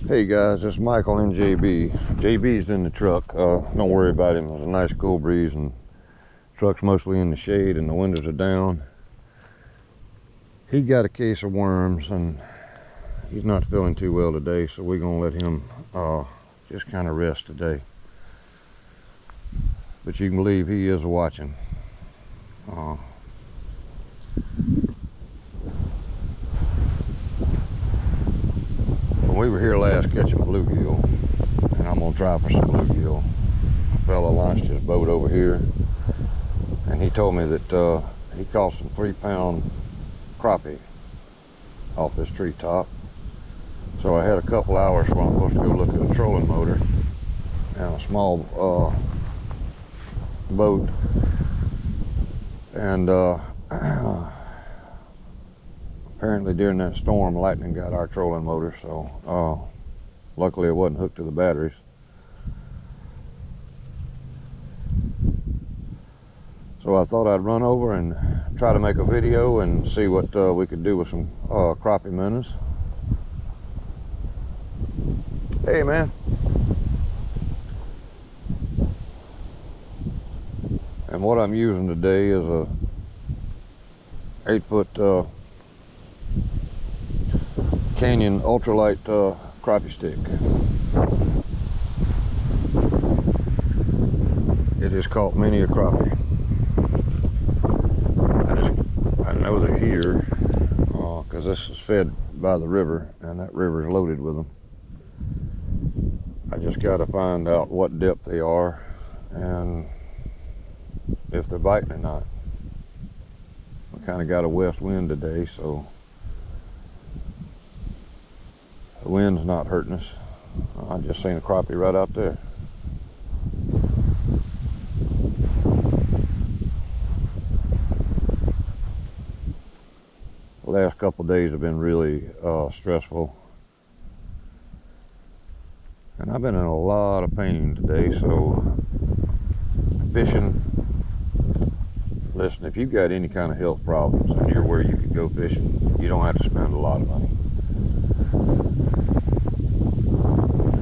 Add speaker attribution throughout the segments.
Speaker 1: Hey guys, it's Michael and JB. JB's in the truck. Don't worry about him. There's a nice cool breeze and truck's mostly in the shade and the windows are down. He got a case of worms and he's not feeling too well today, so we're gonna let him just kind of rest today. But you can believe he is watching. We were here last catching bluegill, and I'm gonna try for some bluegill. A fella launched his boat over here, and he told me that he caught some 3-pound crappie off this treetop. So I had a couple hours where I'm supposed to go look at a trolling motor and a small boat, and apparently during that storm, lightning got our trolling motor, so luckily it wasn't hooked to the batteries. So I thought I'd run over and try to make a video and see what we could do with some crappie minnows. Hey man. And what I'm using today is a 8-foot Canyon ultralight crappie stick. It is caught many a crappie. I know they're here because this is fed by the river, and that river is loaded with them. I just got to find out what depth they are and if they're biting or not. We kind of got a west wind today, so the wind's not hurting us. I just seen a crappie right out there. The last couple of days have been really stressful. And I've been in a lot of pain today, so fishing, listen, if you've got any kind of health problems and you're where you could go fishing, you don't have to spend a lot of money.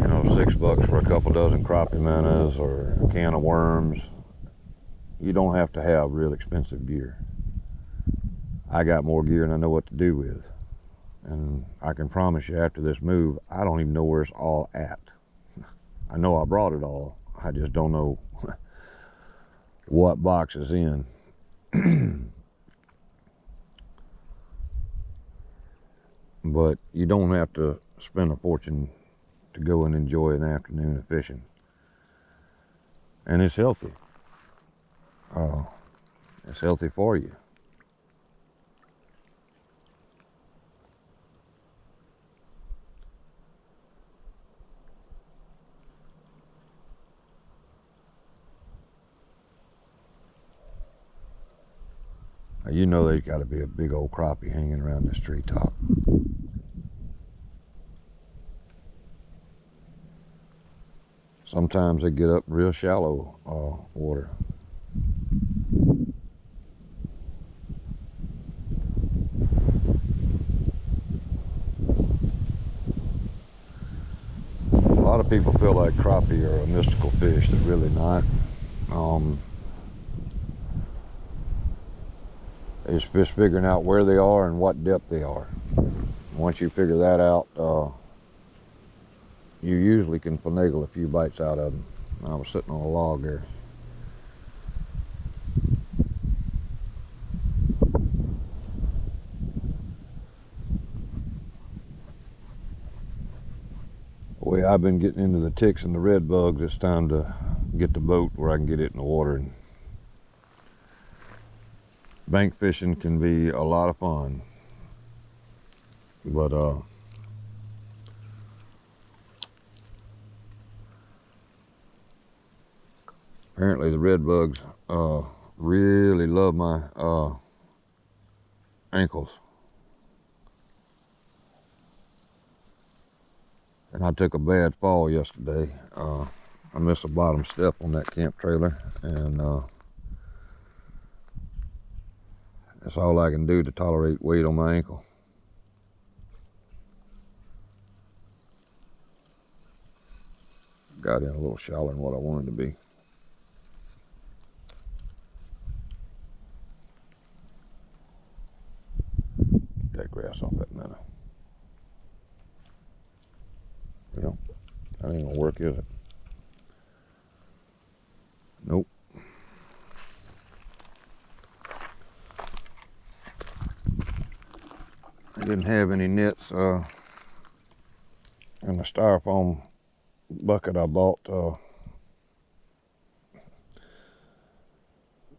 Speaker 1: You know, $6 for a couple dozen crappie minnows or a can of worms. You don't have to have real expensive gear. I got more gear than I know what to do with. And I can promise you after this move, I don't even know where it's all at. I know I brought it all. I just don't know what box is in. But you don't have to spend a fortune to go and enjoy an afternoon of fishing. And it's healthy. It's healthy for you. Now, you know there's got to be a big old crappie hanging around this treetop. Sometimes they get up real shallow water. A lot of people feel like crappie are a mystical fish. They're really not. It's just figuring out where they are and what depth they are. Once you figure that out, you usually can finagle a few bites out of them. I was sitting on a log there. The way I've been getting into the ticks and the red bugs, it's time to get the boat where I can get it in the water. And bank fishing can be a lot of fun, but apparently the red bugs really love my ankles. And I took a bad fall yesterday. I missed a bottom step on that camp trailer, and that's all I can do to tolerate weight on my ankle. got in a little shallower than what I wanted to be. Get that grass off that minnow. Well, that ain't gonna work, is it? Nope. I didn't have any nets in the styrofoam bucket I bought. The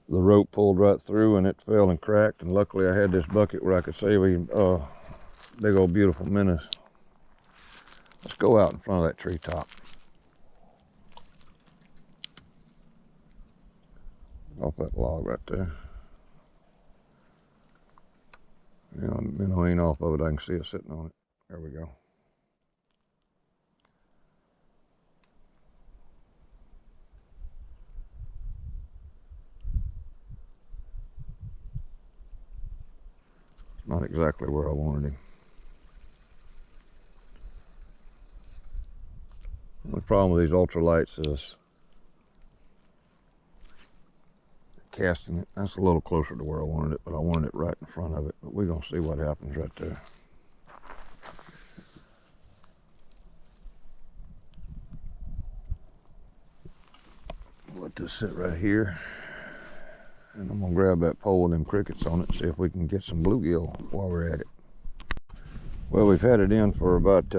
Speaker 1: rope pulled right through and it fell and cracked, and luckily I had this bucket where I could save a big old beautiful minnows. Let's go out in front of that treetop. Off that log right there. Yeah, minnow ain't off of it. I can see it sitting on it. There we go. It's not exactly where I wanted him. The problem with these ultralights is casting it. That's a little closer to where I wanted it, but I wanted it right in front of it. But we're gonna see what happens right there. Let this sit right here, and I'm gonna grab that pole with them crickets on it and see if we can get some bluegill while we're at it. Well, we've had it in for about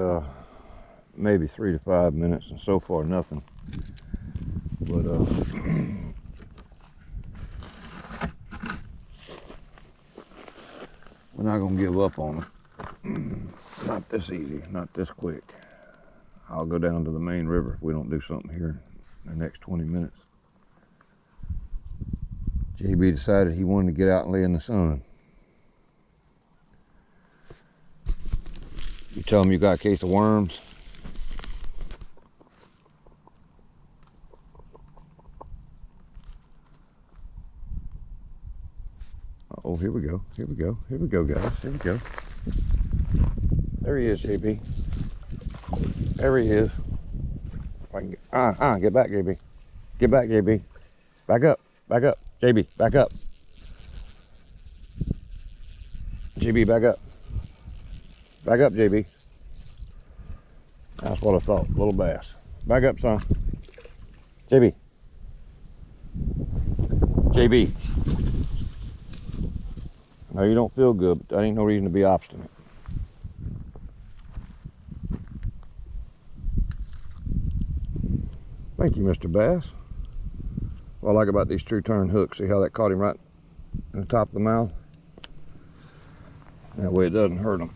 Speaker 1: maybe 3 to 5 minutes, and so far nothing. But we're not gonna give up on them. Not this easy, not this quick. I'll go down to the main river if we don't do something here in the next 20 minutes. JB decided he wanted to get out and lay in the sun. You tell him you got a case of worms. Oh, here we go, here we go, here we go, guys, here we go. There he is, JB. There he is. If I can get, get back, JB. Get back, JB. Back up, JB, back up. JB, back up. Back up, JB. That's what I thought, little bass. Back up, son. JB. JB. I know you don't feel good, but that ain't no reason to be obstinate. Thank you, Mr. Bass. What I like about these true turn hooks, see how that caught him right in the top of the mouth? That way it doesn't hurt him.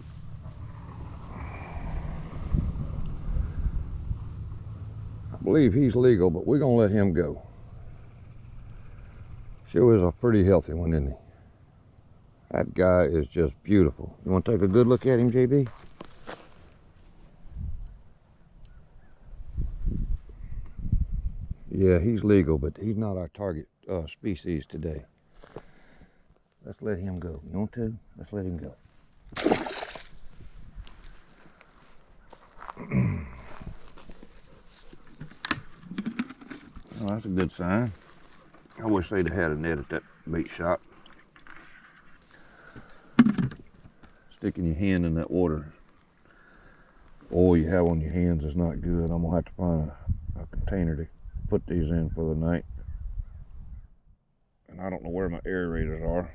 Speaker 1: I believe he's legal, but we're gonna let him go. Sure is a pretty healthy one, isn't he? That guy is just beautiful. You want to take a good look at him, JB? Yeah, he's legal, but he's not our target species today. Let's let him go. You want to? Let's let him go. Well, that's a good sign. I wish they'd have had a net at that bait shop. Sticking your hand in that water, oil you have on your hands is not good. I'm gonna have to find a container to put these in for the night. And I don't know where my aerators are.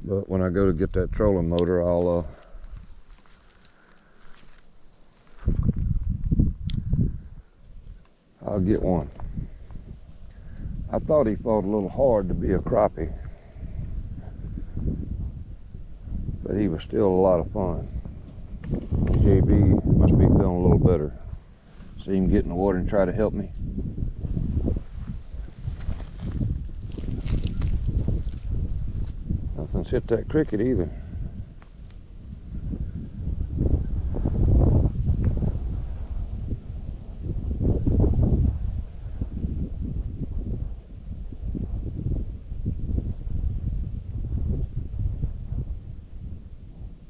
Speaker 1: But when I go to get that trolling motor, I'll get one. I thought he fought a little hard to be a crappie, but he was still a lot of fun. JB must be feeling a little better. See him get in the water and try to help me. Nothing's hit that cricket either.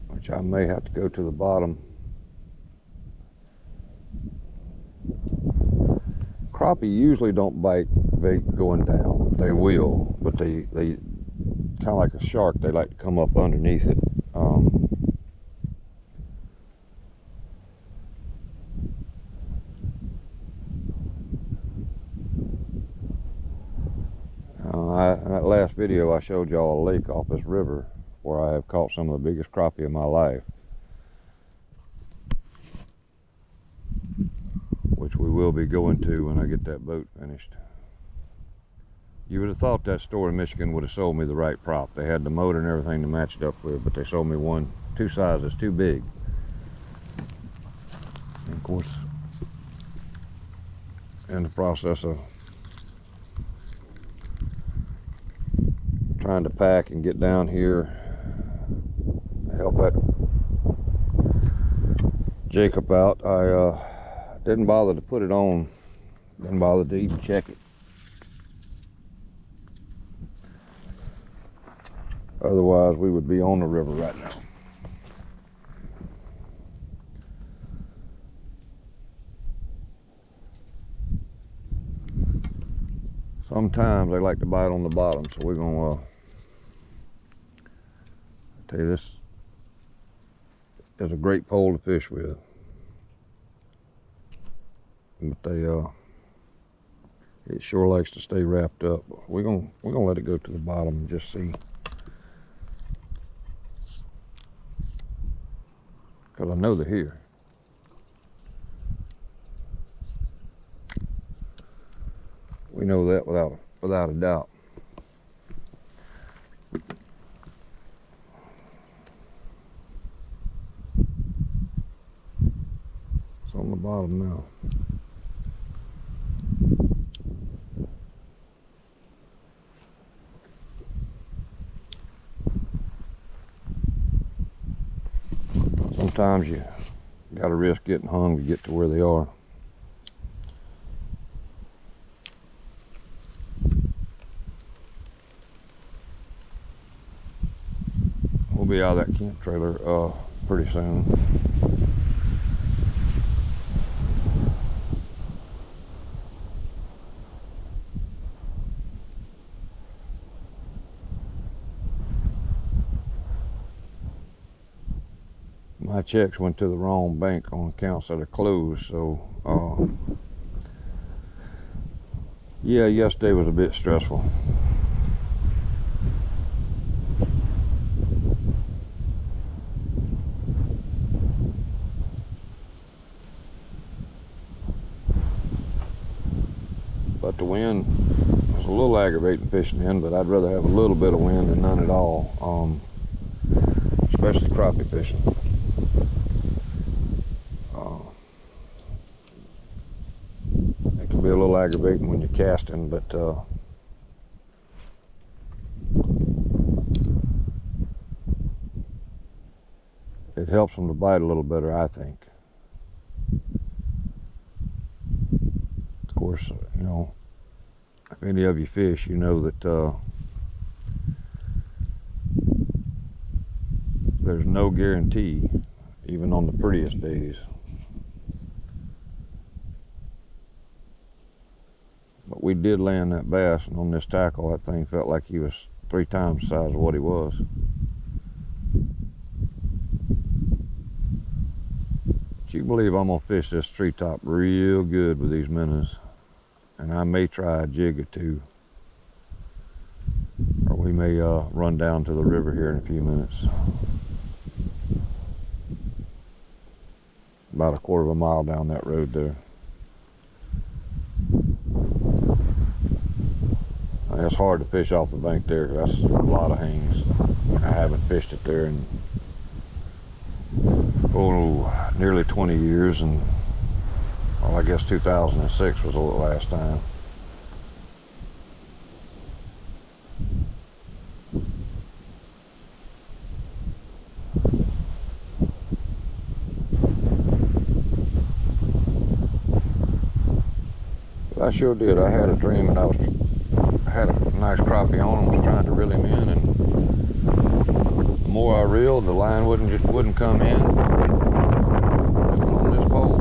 Speaker 1: Which I may have to go to the bottom crappie usually don't bite going down. They will, but they kind of like a shark, they like to come up underneath it. In that last video I showed y'all a lake off this river where I have caught some of the biggest crappie of my life, which we will be going to when I get that boat finished. You would have thought that store in Michigan would have sold me the right prop. They had the motor and everything to match it up with, but they sold me two sizes too big. And of course, in the process of trying to pack and get down here, help that Jacob out, I didn't bother to put it on, didn't bother to even check it. Otherwise we would be on the river right now. Sometimes they like to bite on the bottom, so we're gonna tell you, this is a great pole to fish with. But it sure likes to stay wrapped up. We're gonna let it go to the bottom and just see, because I know they're here. We know that without a doubt. It's on the bottom now. Sometimes you gotta risk getting hung to get to where they are. We'll be out of that camp trailer pretty soon. My checks went to the wrong bank on accounts that are closed, so yeah, yesterday was a bit stressful. But the wind was a little aggravating fishing in, but I'd rather have a little bit of wind than none at all, especially crappie fishing. It can be a little aggravating when you're casting, but it helps them to bite a little better, I think. Of course, you know, if any of you fish, you know that there's no guarantee, even on the prettiest days. But we did land that bass, and on this tackle, that thing felt like he was 3 times the size of what he was. But you believe I'm gonna fish this treetop real good with these minnows, and I may try a jig or two, or we may run down to the river here in a few minutes. About a quarter of a mile down that road there. It's hard to fish off the bank there, because that's a lot of hangs. I haven't fished it there in nearly 20 years, and well, I guess 2006 was the last time. But I sure did. I had a dream, and I had a nice crappie on and was trying to reel him in, and the more I reeled, the line wouldn't come in. Just on this pole.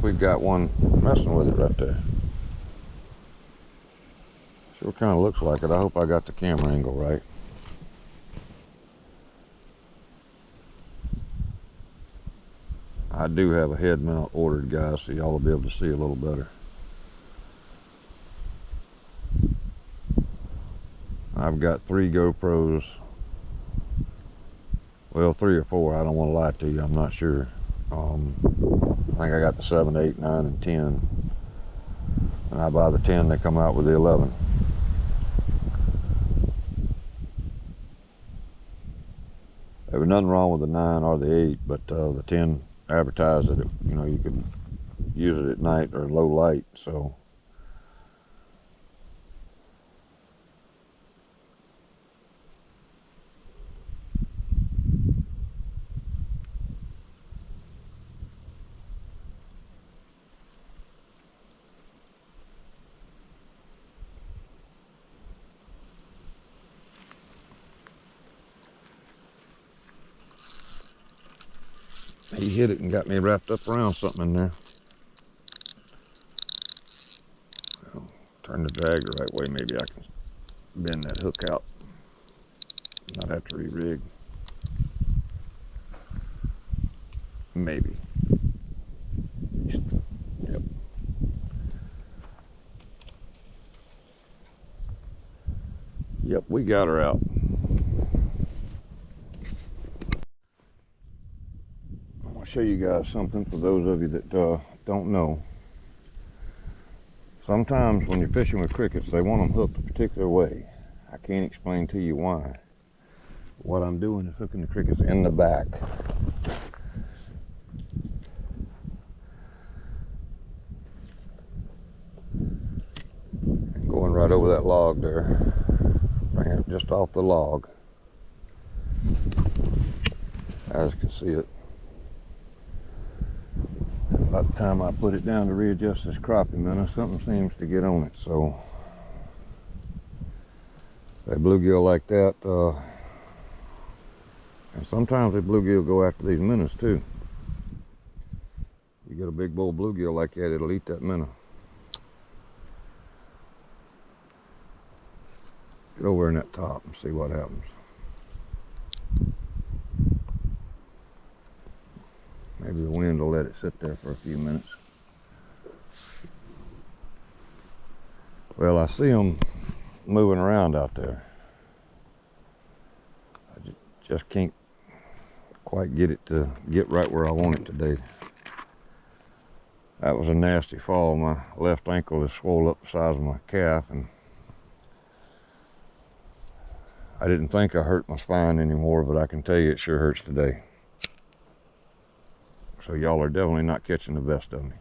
Speaker 1: we've got one messing with it right there. Sure kind of looks like it. I hope I got the camera angle right. I do have a head mount ordered, guys, so y'all will be able to see a little better. I've got 3 GoPros. Well, 3 or 4. I don't want to lie to you. I'm not sure. I think I got the 7, 8, 9, and 10. And I buy the 10, they come out with the 11. There was nothing wrong with the 9 or the 8, but the 10 advertised that you could use it at night or low light. So he hit it and got me wrapped up around something in there. Well, turn the drag the right way, maybe I can bend that hook out. Not have to re-rig. Maybe. Yep. Yep, we got her out. I'm gonna show you guys something for those of you that don't know. Sometimes when you're fishing with crickets, they want them hooked a particular way. I can't explain to you why. What I'm doing is hooking the crickets in the back. And going right over that log there. Bring it just off the log. As you can see it. By the time I put it down to readjust this crappie minnow, something seems to get on it. So they bluegill like that, and sometimes they bluegill go after these minnows too. You get a big bull bluegill like that, it'll eat that minnow. Get over in that top and see what happens. Maybe the wind will let it sit there for a few minutes. Well, I see them moving around out there. I just can't quite get it to get right where I want it today. That was a nasty fall. My left ankle is swollen up the size of my calf, and I didn't think I hurt my spine anymore, but I can tell you it sure hurts today. So y'all are definitely not catching the best of me.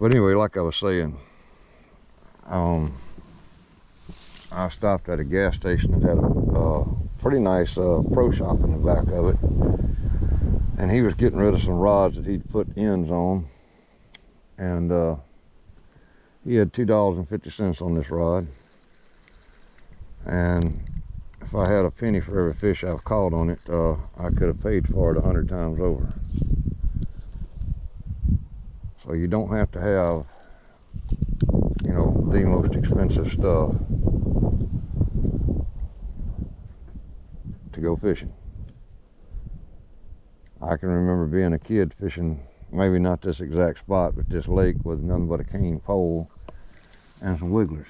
Speaker 1: But anyway, like I was saying, I stopped at a gas station that had a pretty nice pro shop in the back of it. And he was getting rid of some rods that he'd put ends on. And he had $2.50 on this rod. And if I had a penny for every fish I've caught on it, I could have paid for it 100 times over. So you don't have to have, the most expensive stuff to go fishing. I can remember being a kid fishing, maybe not this exact spot, but this lake with nothing but a cane pole and some wigglers.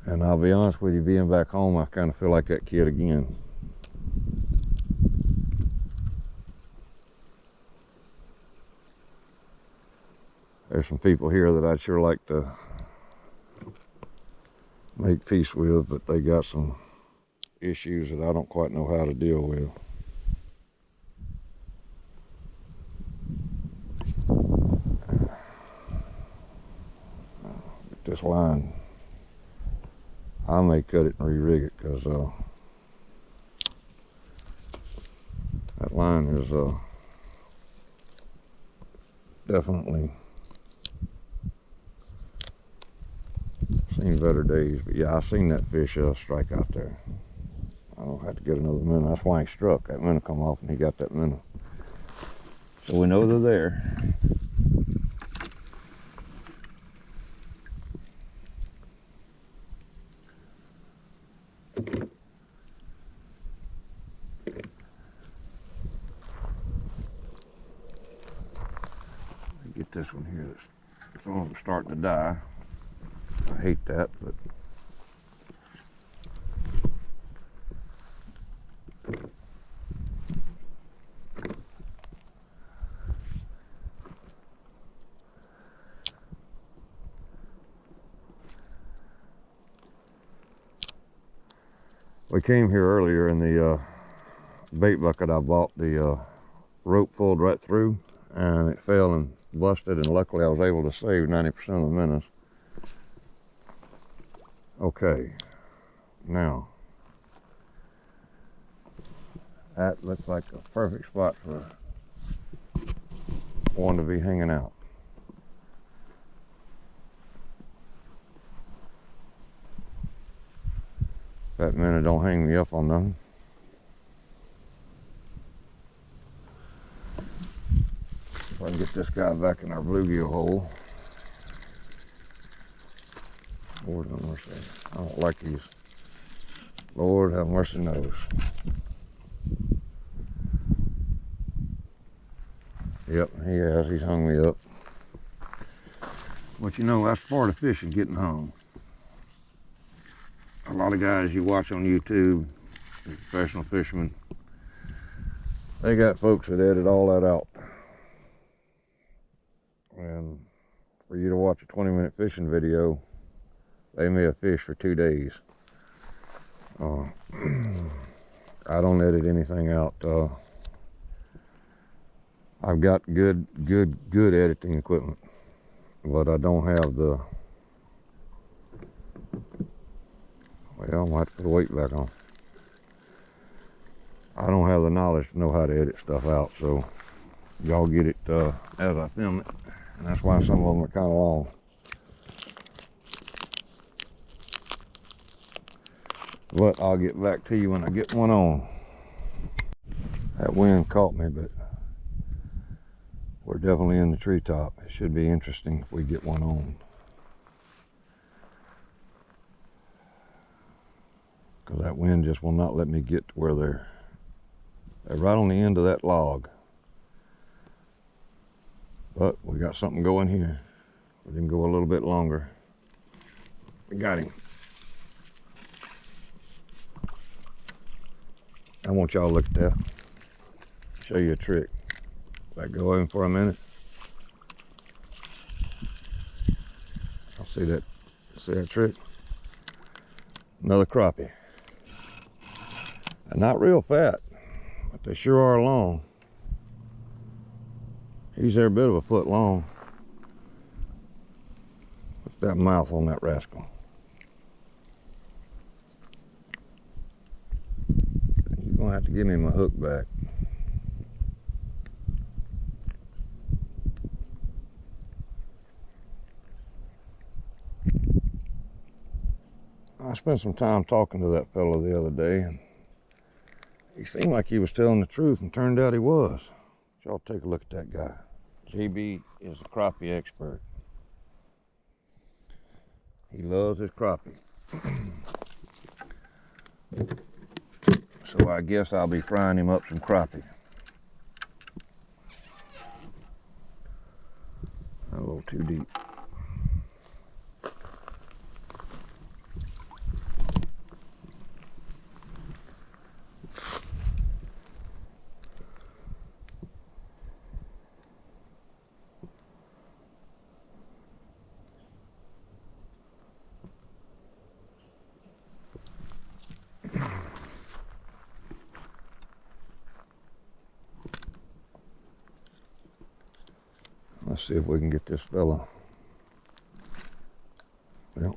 Speaker 1: And I'll be honest with you, being back home, I kind of feel like that kid again. There's some people here that I'd sure like to make peace with, but they got some issues that I don't quite know how to deal with. This line, I may cut it and re-rig it, because that line is definitely Seen better days, but yeah, I seen that fish strike out there. I don't have to get another minnow. That's why he struck. That minnow come off and he got that minnow. So we know they're there. Get this one here. Some of them starting to die. I hate that, but we came here earlier in the bait bucket I bought. The rope pulled right through and it fell and busted, and luckily I was able to save 90% of the minnows. Okay, now that looks like a perfect spot for one to be hanging out. That minnow don't hang me up on nothing. If I can get this guy back in our bluegill hole. Lord have mercy. I don't like these. Lord have mercy knows. Yep, he has. He's hung me up. But you know, that's part of fishing, getting hung. A lot of guys you watch on YouTube, professional fishermen, they got folks that edit all that out. And for you to watch a 20-minute fishing video, they may have fished for 2 days. I don't edit anything out. I've got good editing equipment, but I don't have the, well, I'm gonna have to put the weight back on. I don't have the knowledge to know how to edit stuff out, so y'all get it as I film it, and that's why some of them are kind of long. But I'll get back to you when I get one on. That wind caught me, but we're definitely in the treetop. It should be interesting if we get one on. Because that wind just will not let me get to where they're right on the end of that log. But we got something going here. We can go a little bit longer. We got him. I want y'all to look at that. Show you a trick. Let go of him for a minute. I'll see that. See that trick? Another crappie. And not real fat, but they sure are long. He's there a bit of a foot long. Put that mouth on that rascal. You're gonna have to give me my hook back. I spent some time talking to that fellow the other day, and he seemed like he was telling the truth, and turned out he was. Y'all take a look at that guy. JB is a crappie expert. He loves his crappie. So I guess I'll be frying him up some crappie. A little too deep. Let's see if we can get this fella. Well,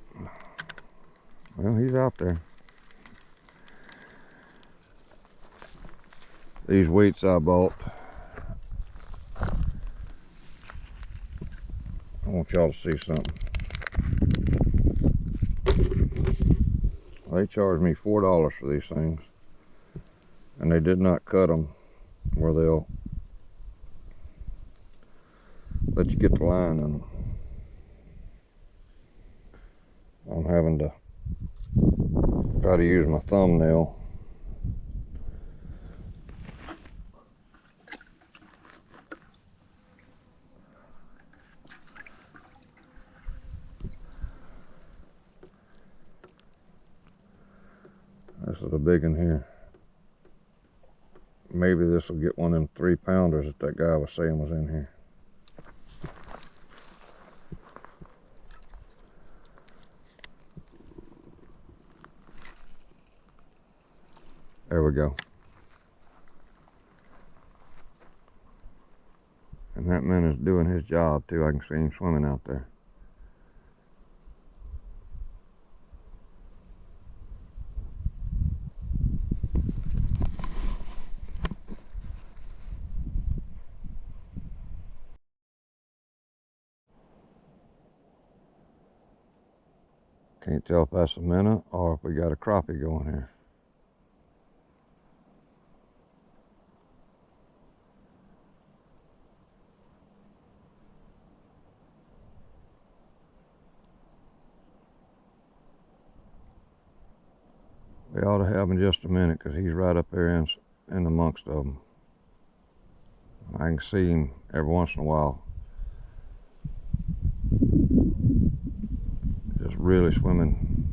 Speaker 1: he's out there. These weights I bought, I want y'all to see something. They charged me $4 for these things, and they did not cut them where they'll let you get the line in them. I'm having to try to use my thumbnail. This is a big one here. Maybe this will get one of them 3-pounders that guy was saying was in here. There we go. And that man is doing his job too. I can see him swimming out there. Can't tell if that's a minnow or if we got a crappie going here. We ought to have him just a minute because he's right up there in amongst of them. I can see him every once in a while. Just really swimming.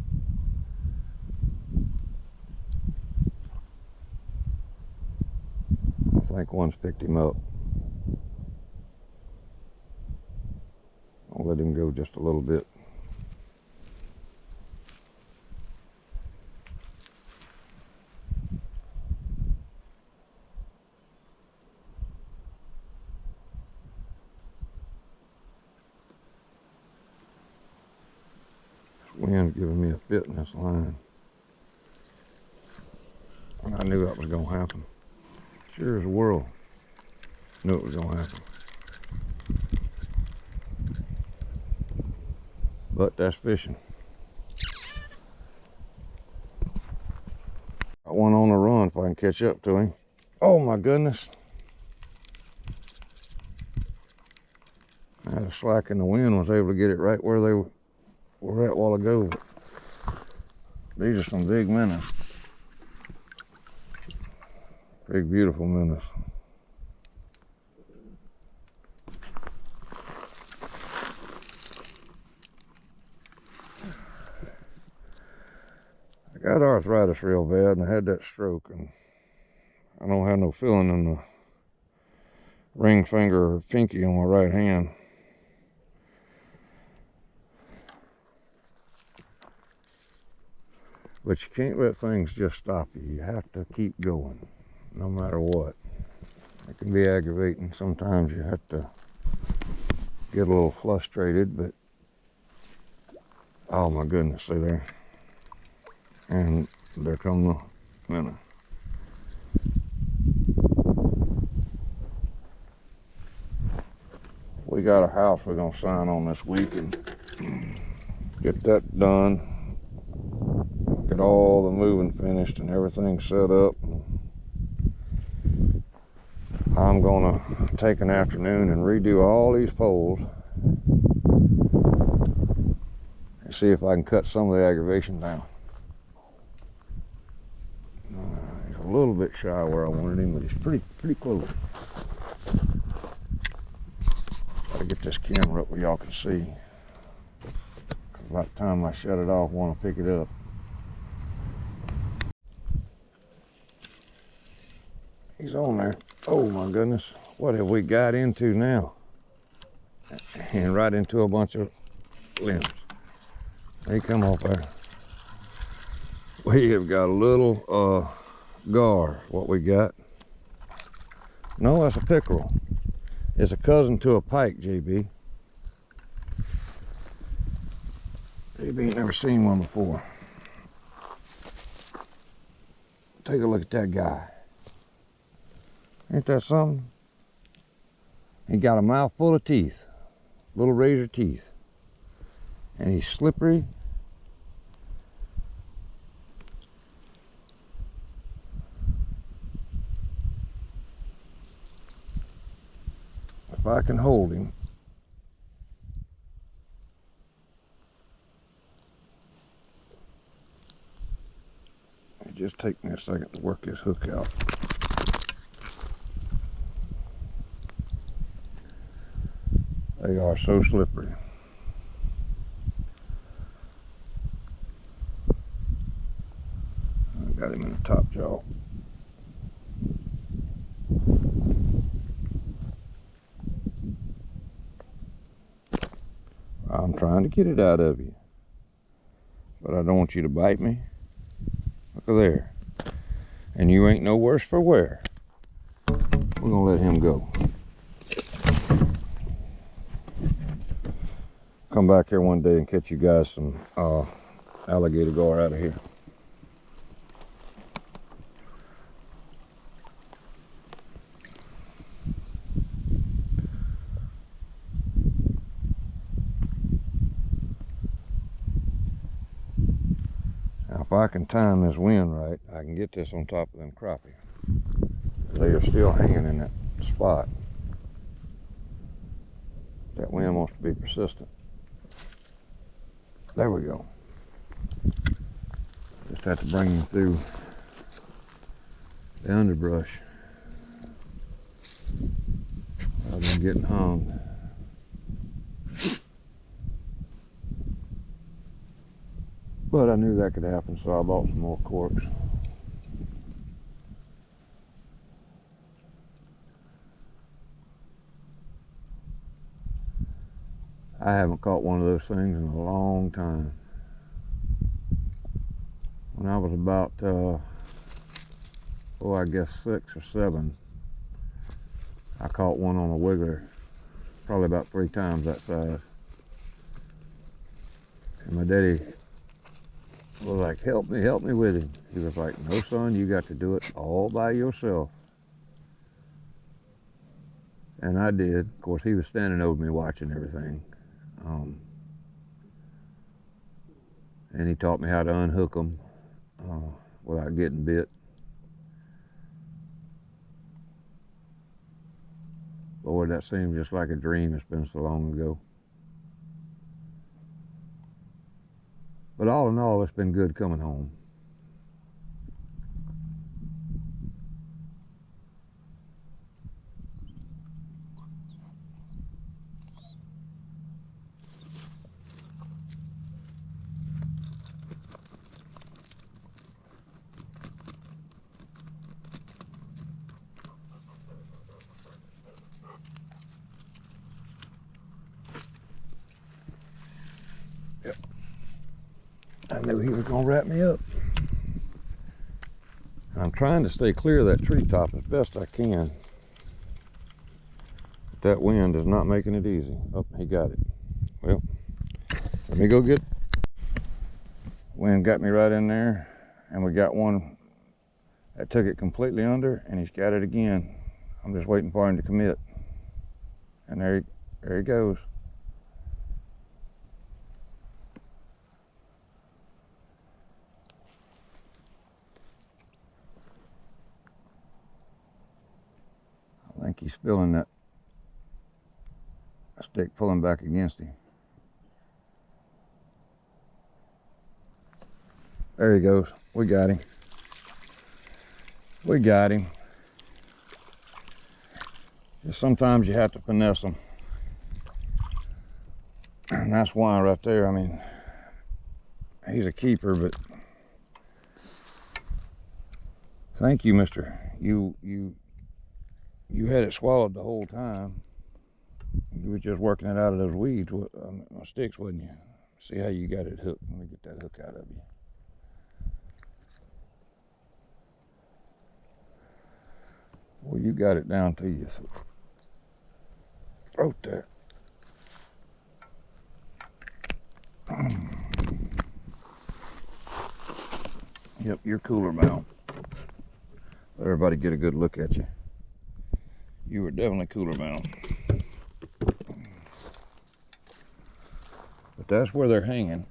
Speaker 1: I think one's picked him up. I'll let him go just a little bit. Wind's giving me a fit in this line. And I knew that was going to happen. Sure as the world knew it was going to happen. But that's fishing. Got one on the run if I can catch up to him. Oh my goodness. I had a slack in the wind, was able to get it right where they were at a while ago. These are some big minnows. Big, beautiful minnows. I got arthritis real bad and I had that stroke, and I don't have no feeling in the ring finger or pinky on my right hand. But you can't let things just stop you. You have to keep going, no matter what. It can be aggravating. Sometimes you have to get a little frustrated, but oh my goodness, see there? And there come the minnow. We got a house we're gonna sign on this week and get that done. Get all the moving finished and everything set up. I'm gonna take an afternoon and redo all these poles and see if I can cut some of the aggravation down. He's a little bit shy where I wanted him, but he's pretty close. Gotta get this camera up where y'all can see. By the time I shut it off, I want to pick it up. He's on there. Oh my goodness, what have we got into now? And right into a bunch of limbs. They come off there. We have got a little gar, what we got. No, that's a pickerel. It's a cousin to a pike, JB. JB ain't never seen one before. Take a look at that guy. Ain't that something? He got a mouthful of teeth, little razor teeth. And he's slippery. I can hold him. It just take me a second to work this hook out. They are so slippery. I got him in the top jaw. I'm trying to get it out of you, but I don't want you to bite me. Look at there. And you ain't no worse for wear. We're gonna let him go. Come back here one day and catch you guys some alligator gar out of here. Now if I can time this wind right, I can get this on top of them crappie. They are still hanging in that spot. That wind wants to be persistent. There we go. Just have to bring him through the underbrush rather than getting hung. But I knew that could happen, so I bought some more corks. I haven't caught one of those things in a long time. When I was about, I guess 6 or 7, I caught one on a wiggler, probably about 3 times that size. And my daddy was like, help me with him. He was like, no son, you got to do it all by yourself. And I did. Of course, he was standing over me watching everything. And he taught me how to unhook them without getting bit. Lord, that seems just like a dream. It's been so long ago. But all in all, it's been good coming home. Yep. I knew he was gonna wrap me up. I'm trying to stay clear of that treetop as best I can. But that wind is not making it easy. Oh, he got it. Well, let me go get. Wind got me right in there, and we got one that took it completely under, and he's got it again. I'm just waiting for him to commit. And there he goes. I think he's feeling that stick pulling back against him. There he goes. We got him. We got him. Just sometimes you have to finesse them. And that's why right there, I mean, he's a keeper, but thank you, mister. You had it swallowed the whole time. You were just working it out of those weeds, sticks, wasn't you? See how you got it hooked. Let me get that hook out of you. Well, you got it down to your throat there. Yep, you're cooler bound. Let everybody get a good look at you. You were definitely cooler bound. But that's where they're hanging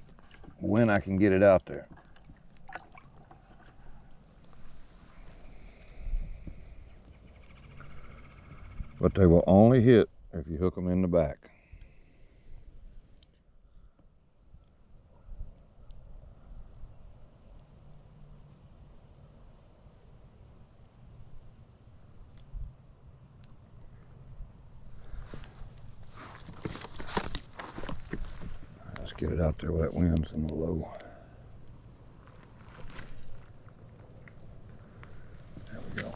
Speaker 1: when I can get it out there. But they will only hit if you hook them in the back. Let's get it out there where that wind's a little low. There we go.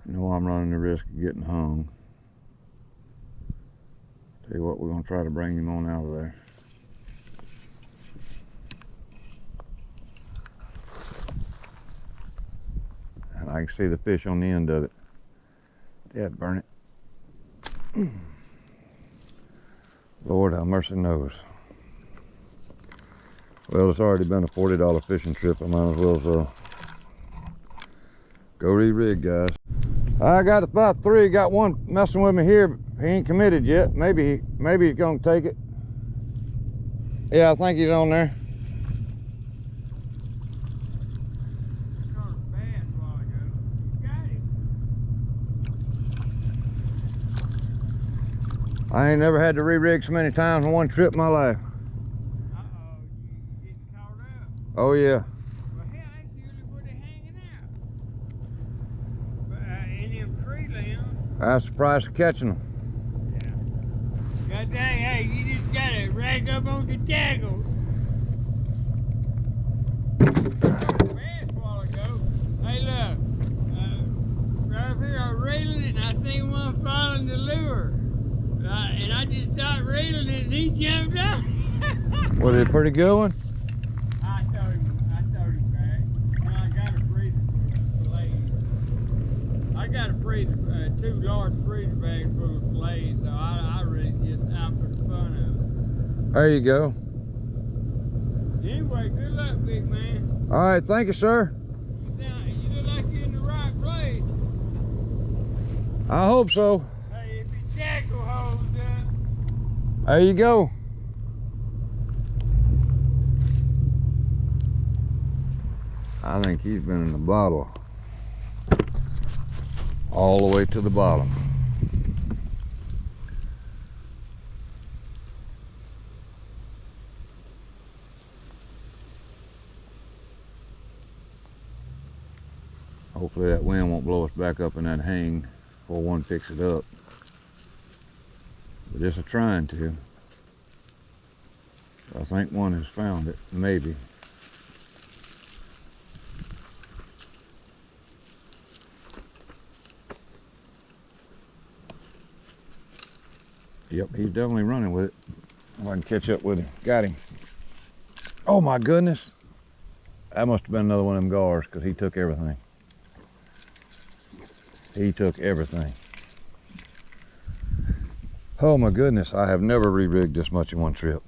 Speaker 1: I know I'm running the risk of getting hung. Tell you what, we're going to try to bring him on out of there. And I can see the fish on the end of it. Dad, burn it. Lord have mercy knows. Well, it's already been a $40 fishing trip. I might as well go re-rig, guys. I got about 3. Got one messing with me here, but he ain't committed yet. Maybe he's gonna take it. Yeah, I think he's on there. I ain't never had to re-rig so many times in one trip in my life.
Speaker 2: Uh-oh, you getting caught up?
Speaker 1: Oh yeah.
Speaker 2: Well, hell, that's usually where they're hanging out. But in them tree limbs.
Speaker 1: That's the price of catching them.
Speaker 2: Yeah. God dang, hey, you just gotta rag up on the tackle. Bass a while ago. Hey, look. Right up here, I was reeling it, and I seen one following the lure. And I just started reeling it, and he jumped up.
Speaker 1: Was it a pretty good one?
Speaker 2: I told him back. You know, I got a freezer full of fillets. I got a freezer, 2 large freezer bags full of fillets, so I really just out for the fun of it.
Speaker 1: There you go.
Speaker 2: Anyway, good luck, big man.
Speaker 1: All right, thank you, sir.
Speaker 2: You look like you're in the right place.
Speaker 1: I hope so.
Speaker 2: Hey, if your tackle holds up.
Speaker 1: There you go. I think he's been in the bottle all the way to the bottom. Hopefully that wind won't blow us back up in that hang before one picks it up. But it's a trying to. I think one has found it, maybe. Yep, he's definitely running with it. If I can catch up with him. Got him. Oh my goodness. That must have been another one of them gars, because he took everything. He took everything. Oh my goodness, I have never re-rigged this much in one trip.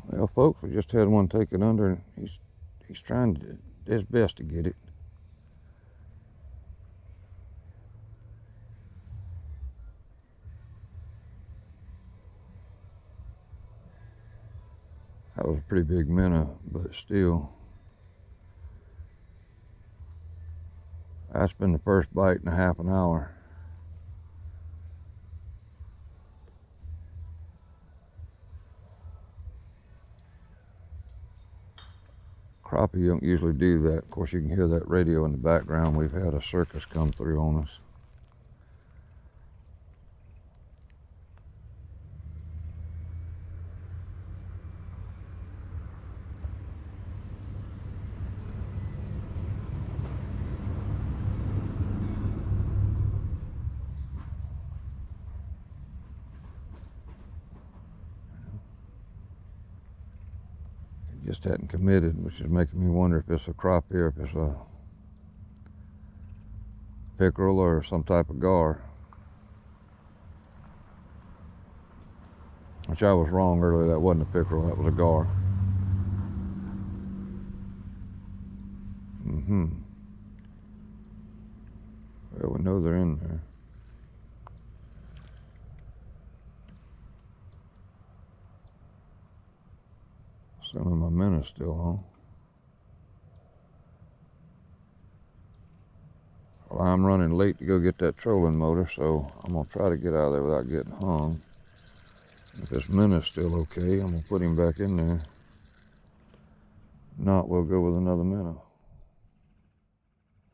Speaker 1: Well folks, we just had one take it under, and he's trying to do his best to get it. That was a pretty big minnow, but still. That's been the first bite in a half an hour. Crappie don't usually do that. Of course, you can hear that radio in the background. We've had a circus come through on us. Just hadn't committed, which is making me wonder if it's a crappie or if it's a pickerel or some type of gar. Which I was wrong earlier, that wasn't a pickerel, that was a gar. Well, we know they're in there. Some of my minnows still on. Well, I'm running late to go get that trolling motor, so I'm gonna try to get out of there without getting hung. If this minnow's still okay, I'm gonna put him back in there. Not, we'll go with another minnow.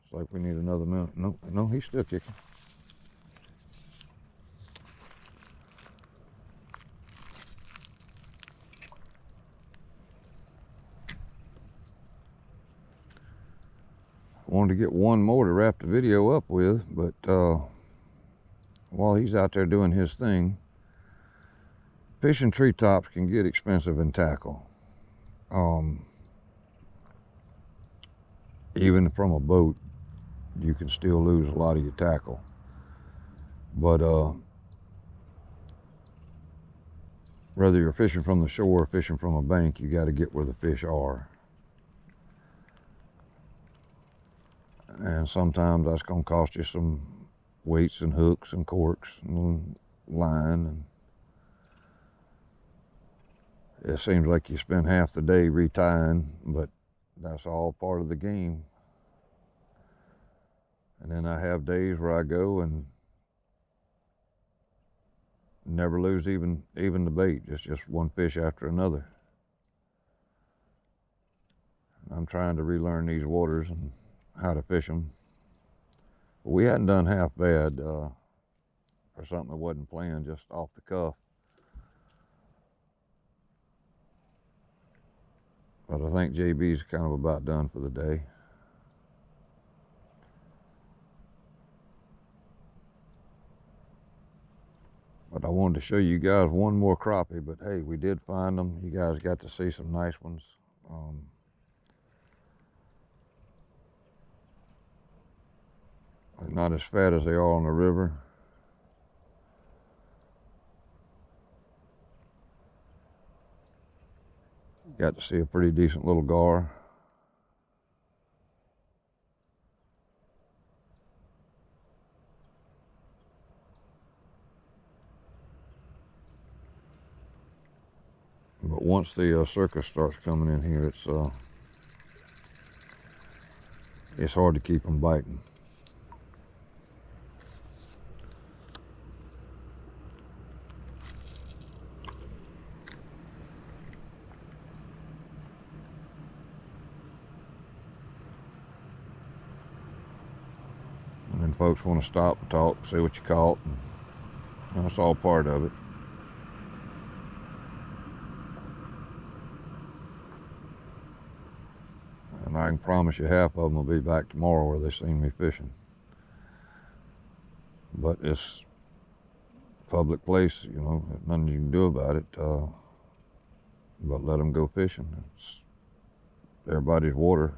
Speaker 1: It's like we need another minnow. No, he's still kicking. I wanted to get one more to wrap the video up with, but while he's out there doing his thing, fishing treetops can get expensive in tackle. Even from a boat, you can still lose a lot of your tackle. But whether you're fishing from the shore or fishing from a bank, you got to get where the fish are. And sometimes that's going to cost you some weights and hooks and corks and line. And it seems like you spend half the day retying, but that's all part of the game. And then I have days where I go and never lose even the bait. It's just one fish after another. I'm trying to relearn these waters and how to fish them. But we hadn't done half bad for something that wasn't planned, just off the cuff. But I think JB's kind of about done for the day. But I wanted to show you guys one more crappie, but hey, we did find them. You guys got to see some nice ones. They're not as fat as they are on the river. Got to see a pretty decent little gar. But once the circus starts coming in here, it's hard to keep them biting. And then folks want to stop and talk, see what you caught, and that's all part of it. And I can promise you half of them will be back tomorrow where they seen me fishing. But it's a public place, you know, there's nothing you can do about it, but let them go fishing. It's everybody's water.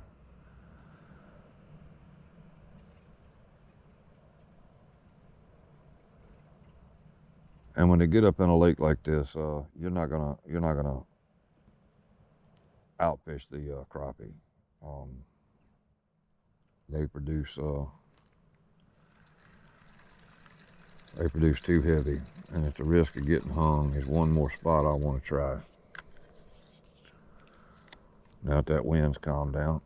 Speaker 1: And when they get up in a lake like this, you're not gonna outfish the crappie. They produce too heavy, and at the risk of getting hung, is one more spot I want to try. Now that that wind's calmed down.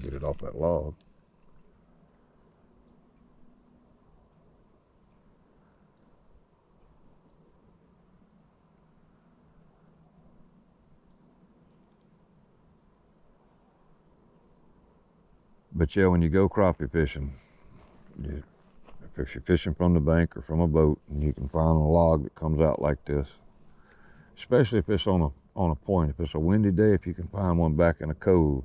Speaker 1: Get it off that log. But yeah, when you go crappie fishing, if you're fishing from the bank or from a boat and you can find a log that comes out like this, especially if it's on a point, if it's a windy day, if you can find one back in a cove,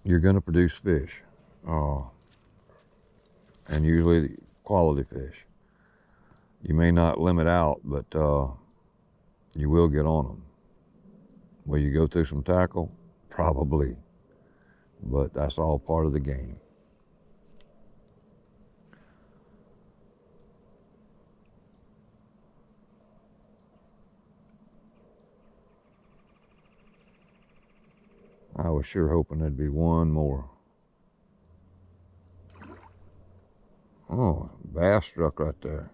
Speaker 1: you're going to produce fish, and usually quality fish. You may not limit out, but you will get on them. Will you go through some tackle? Probably. But that's all part of the game. I was sure hoping there'd be one more. Oh, bass struck right there.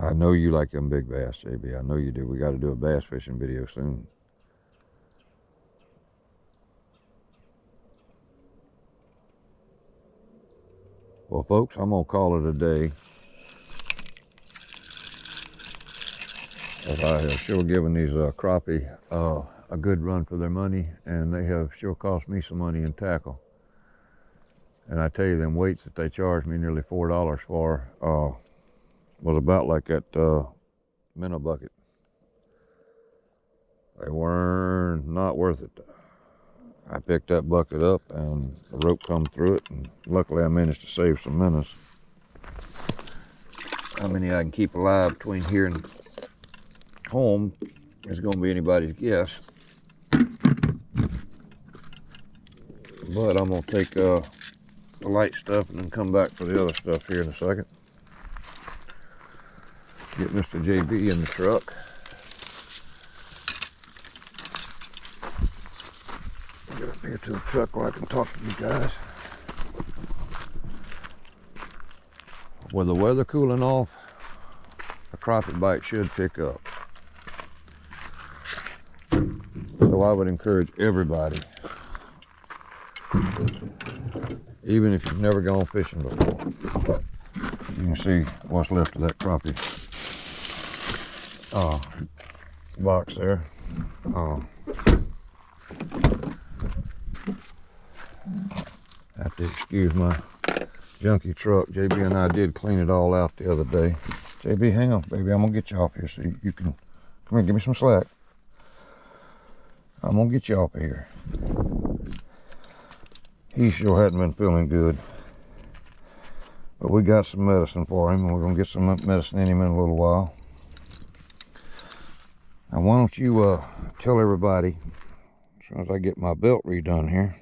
Speaker 1: I know you like them big bass, JB. I know you do. We got to do a bass fishing video soon. Well, folks, I'm going to call it a day. I have sure given these crappie a good run for their money, and they have sure cost me some money in tackle. And I tell you, them weights that they charged me nearly $4 for was about like that minnow bucket. They weren't not worth it. I picked that bucket up and the rope come through it, and luckily I managed to save some minnows. How many I can keep alive between here and home is going to be anybody's guess. But I'm going to take the light stuff and then come back for the other stuff here in a second. Get Mr. JB in the truck. Get up here to the truck where I can talk to you guys. With the weather cooling off, a crappie bite should pick up. So I would encourage everybody, even if you've never gone fishing before. You can see what's left of that crappie box there. Have to excuse my junky truck. JB and I did clean it all out the other day. JB, hang on, baby. I'm gonna get you off here so you can come here. Give me some slack. I'm gonna get you off of here. He sure hadn't been feeling good, but we got some medicine for him, and we're gonna get some medicine in him in a little while. Now, why don't you tell everybody, as soon as I get my belt redone here.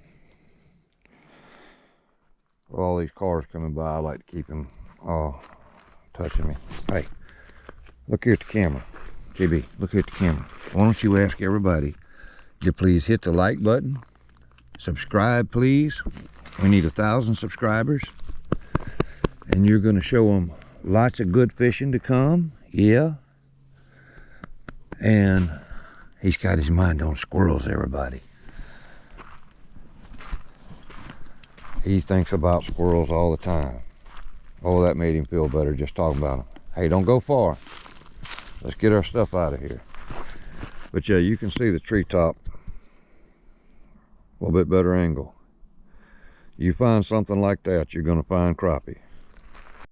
Speaker 1: With all these cars coming by, I like to keep them touching me. Hey, look here at the camera. JB, look here at the camera. Why don't you ask everybody to please hit the like button, subscribe please. We need 1,000 subscribers, and you're going to show them lots of good fishing to come. Yeah. And he's got his mind on squirrels, everybody. He thinks about squirrels all the time. Oh, that made him feel better just talking about them. Hey, don't go far. Let's get our stuff out of here. But yeah, you can see the treetop. A little bit better angle. You find something like that, you're going to find crappie.